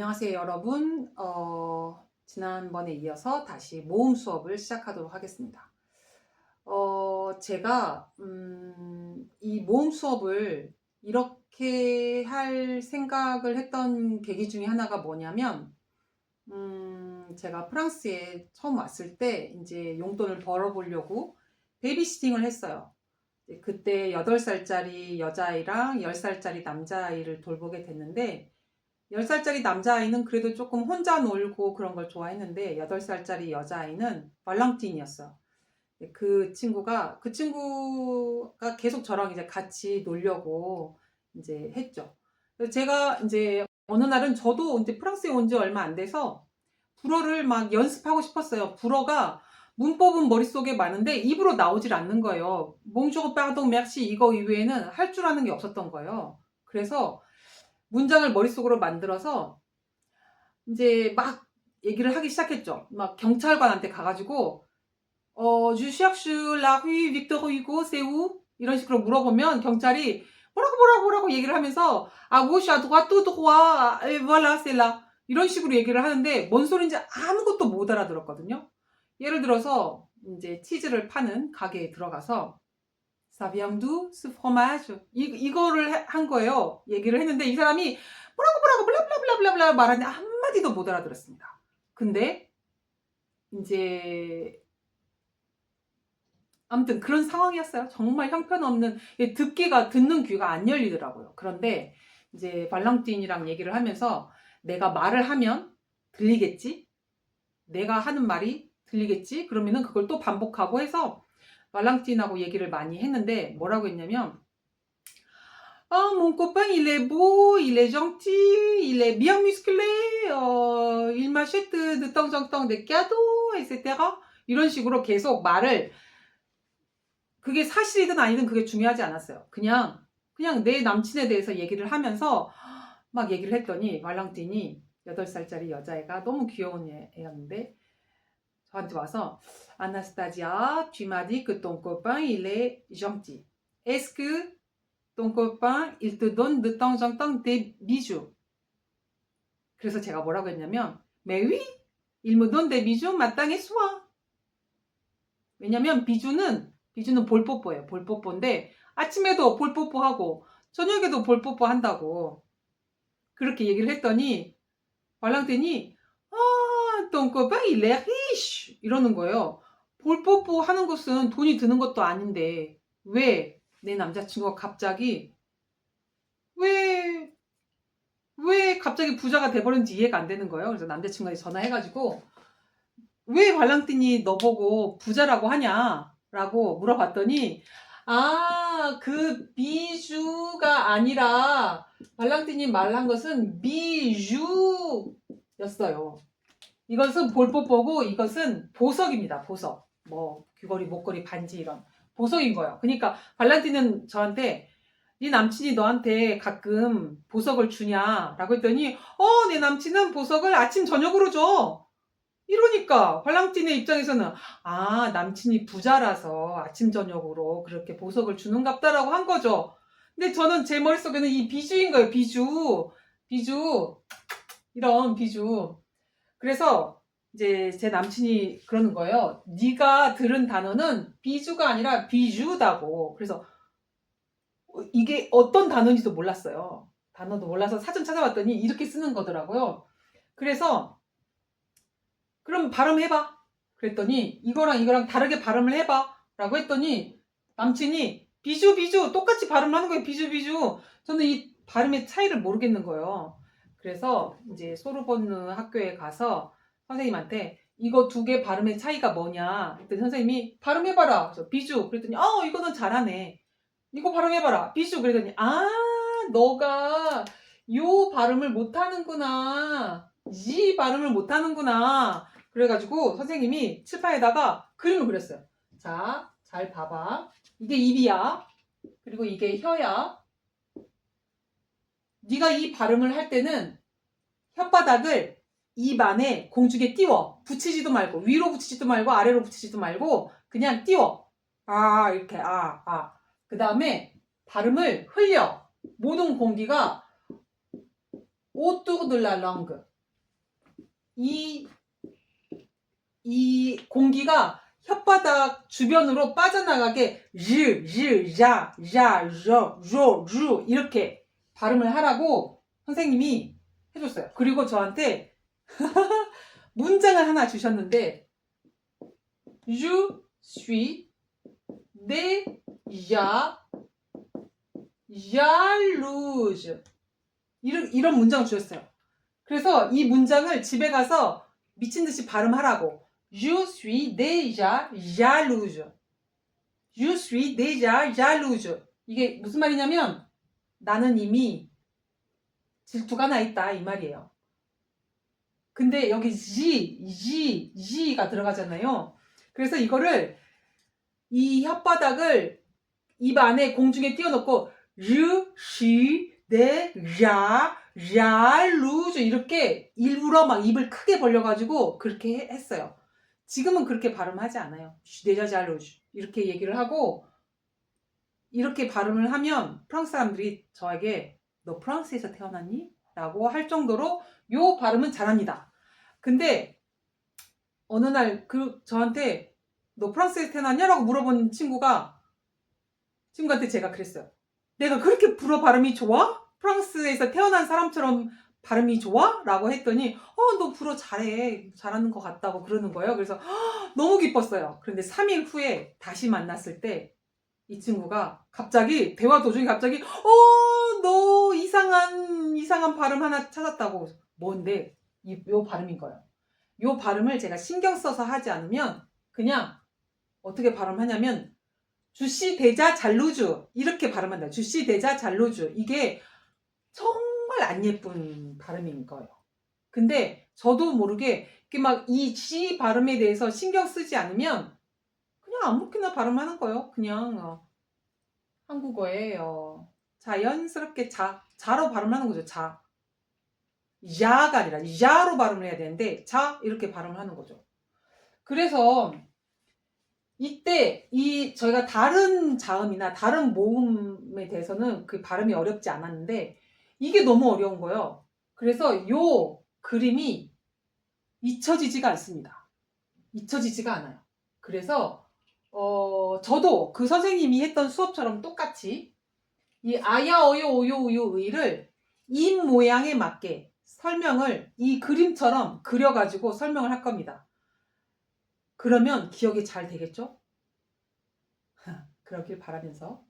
안녕하세요, 여러분. 지난번에 이어서 다시 모음 수업을 시작하도록 하겠습니다. 제가 이 모음 수업을 이렇게 할 생각을 했던 계기 중에 하나가 뭐냐면, 제가 프랑스에 처음 왔을 때 이제 용돈을 벌어보려고 베이비시팅을 했어요. 그때 8살짜리 여자아이랑 10살짜리 남자아이를 돌보게 됐는데, 10살짜리 남자아이는 그래도 조금 혼자 놀고 그런 걸 좋아했는데, 8살짜리 여자아이는 말랑틴이었어요. 그 친구가 계속 저랑 이제 같이 놀려고 이제 했죠. 그래서 제가 이제 어느 날은 저도 이제 프랑스에 온 지 얼마 안 돼서 불어를 막 연습하고 싶었어요. 불어가 문법은 머릿속에 많은데 입으로 나오질 않는 거예요. 몽주르 빠동 맥시 이거 이외에는 할 줄 아는 게 없었던 거예요. 그래서 문장을 머릿속으로 만들어서 이제 막 얘기를 하기 시작했죠. 막 경찰관한테 가가지고 Je cherche la rue Victor Hugo, c'est où? 이런 식으로 물어보면 경찰이 뭐라고 얘기를 하면서 à gauche, à droite, tout droit, et voilà, c'est là. 이런 식으로 얘기를 하는데 뭔 소린지 아무것도 못 알아들었거든요. 예를 들어서 이제 치즈를 파는 가게에 들어가서 Ça vient d'où ce fromage? 이거를 한 거예요. 얘기를 했는데 이 사람이 뭐라고 블라블라블라블라 말하는데 한마디도 못 알아들었습니다. 근데 이제 아무튼 그런 상황이었어요. 정말 형편없는, 듣는 귀가 안 열리더라고요. 그런데 이제 발랑틴이랑 얘기를 하면서 내가 말을 하면 들리겠지? 내가 하는 말이 들리겠지? 그러면은 그걸 또 반복하고 해서 발랑틴하고 얘기를 많이 했는데 뭐라고 했냐면 mon copain, il est beau, il est gentil, il est bien musclé, il m'achète de temps en temps des cadeaux, etc. 이런 식으로 계속 말을, 그게 사실이든 아니든 그게 중요하지 않았어요. 그냥 내 남친에 대해서 얘기를 하면서 막 얘기를 했더니 말랑틴이 8살짜리 여자애가 너무 귀여운 애였는데 저한테 와서 Anastasia, tu m'as dit que ton copain il est gentil. Est-ce que ton copain il te donne de temps en temps des bijoux? 그래서 제가 뭐라고 했냐면 Mais oui, il me donne des bijoux matin et soir. 왜냐면 비주는 볼뽀뽀예요. 볼뽀뽀인데 아침에도 볼뽀뽀하고 저녁에도 볼뽀뽀 한다고 그렇게 얘기를 했더니 말랑테니 ton copain il est riche 이러는 거예요. 볼뽀뽀 하는 것은 돈이 드는 것도 아닌데 왜 내 남자친구가 갑자기 왜 갑자기 부자가 돼버렸는지 이해가 안 되는 거예요. 그래서 남자친구한테 전화해가지고 왜 발랑틴이 너 보고 부자라고 하냐라고 물어봤더니 그 비주가 아니라 발랑틴이 말한 것은 비주였어요. 이것은 볼뽀뽀고 이것은 보석입니다. 보석. 뭐 귀걸이, 목걸이, 반지 이런 보석인 거예요. 그러니까 발랑틴은 저한테 네 남친이 너한테 가끔 보석을 주냐라고 했더니 내 남친은 보석을 아침 저녁으로 줘. 이러니까 발랑틴의 입장에서는 남친이 부자라서 아침 저녁으로 그렇게 보석을 주는갑다라고 한 거죠. 근데 저는 제 머릿속에는 이 비주인 거예요. 비주 이런 비주. 그래서 이제 제 남친이 그러는 거예요. 네가 들은 단어는 비주가 아니라 비주다고. 그래서 이게 어떤 단어인지도 몰랐어요. 단어도 몰라서 사전 찾아봤더니 이렇게 쓰는 거더라고요. 그래서 그럼 발음해봐. 그랬더니 이거랑 다르게 발음을 해봐. 라고 했더니 남친이 비주 똑같이 발음하는 거예요. 비주. 저는 이 발음의 차이를 모르겠는 거예요. 그래서 이제 소르본느 학교에 가서 선생님한테 이거 두 개 발음의 차이가 뭐냐 그랬더니 선생님이 발음해봐라. 그래서 비주 그랬더니 이거는 잘하네. 이거 발음해봐라. 비주 그랬더니 너가 요 발음을 못하는구나. 지 발음을 못하는구나. 그래가지고 선생님이 칠판에다가 그림을 그렸어요. 자, 잘 봐봐. 이게 입이야. 그리고 이게 혀야. 네가 이 발음을 할 때는 혓바닥을 입 안에 공중에 띄워. 붙이지도 말고 위로 붙이지도 말고 아래로 붙이지도 말고 그냥 띄워. 이렇게 그 다음에 발음을 흘려. 모든 공기가 autour de la langue. 이 공기가 혓바닥 주변으로 빠져나가게 르 이렇게 발음을 하라고 선생님이 해줬어요. 그리고 저한테 문장을 하나 주셨는데 Je suis déjà jalouse 이런 문장을 주셨어요. 그래서 이 문장을 집에 가서 미친듯이 발음하라고. Je suis déjà jalouse. Je suis déjà jalouse. 이게 무슨 말이냐면 나는 이미 질투가 나 있다 이 말이에요. 근데 여기 G가 들어가잖아요. 그래서 이거를 이 혓바닥을 입 안에 공중에 띄워놓고 Je suis déjà jalouse 이렇게 일부러 막 입을 크게 벌려가지고 그렇게 했어요. 지금은 그렇게 발음하지 않아요. déjà jalouse 이렇게 얘기를 하고 이렇게 발음을 하면 프랑스 사람들이 저에게 너 프랑스에서 태어났니? 라고 할 정도로 요 발음은 잘합니다. 근데 어느 날 저한테 너 프랑스에서 태어났냐? 라고 물어본 친구한테 제가 그랬어요. 내가 그렇게 불어 발음이 좋아? 프랑스에서 태어난 사람처럼 발음이 좋아? 라고 했더니 너 불어 잘해. 잘하는 것 같다고 그러는 거예요. 그래서 너무 기뻤어요. 그런데 3일 후에 다시 만났을 때 이 친구가 갑자기 대화 도중에 갑자기 너 이상한 발음 하나 찾았다고. 뭔데? 요 발음인 거예요. 요 발음을 제가 신경 써서 하지 않으면 그냥 어떻게 발음하냐면 주씨 대자 잘루주 이렇게 발음한다. 주씨 대자 잘루주 이게 정말 안 예쁜 발음인 거예요. 근데 저도 모르게 이렇게 막 이 지 발음에 대해서 신경 쓰지 않으면 그냥 아무렇게나 발음하는 거예요. 그냥 한국어에 자연스럽게 자로 발음하는 거죠. 자. 야가 아니라 야로 발음을 해야 되는데 자 이렇게 발음을 하는 거죠. 그래서 이때 저희가 다른 자음이나 다른 모음에 대해서는 그 발음이 어렵지 않았는데 이게 너무 어려운 거예요. 그래서 요 그림이 잊혀지지가 않습니다. 잊혀지지가 않아요. 그래서 저도 그 선생님이 했던 수업처럼 똑같이 이 아야 어요 오요 우요 의를 입 모양에 맞게 설명을 이 그림처럼 그려가지고 설명을 할 겁니다. 그러면 기억이 잘 되겠죠? 그러길 바라면서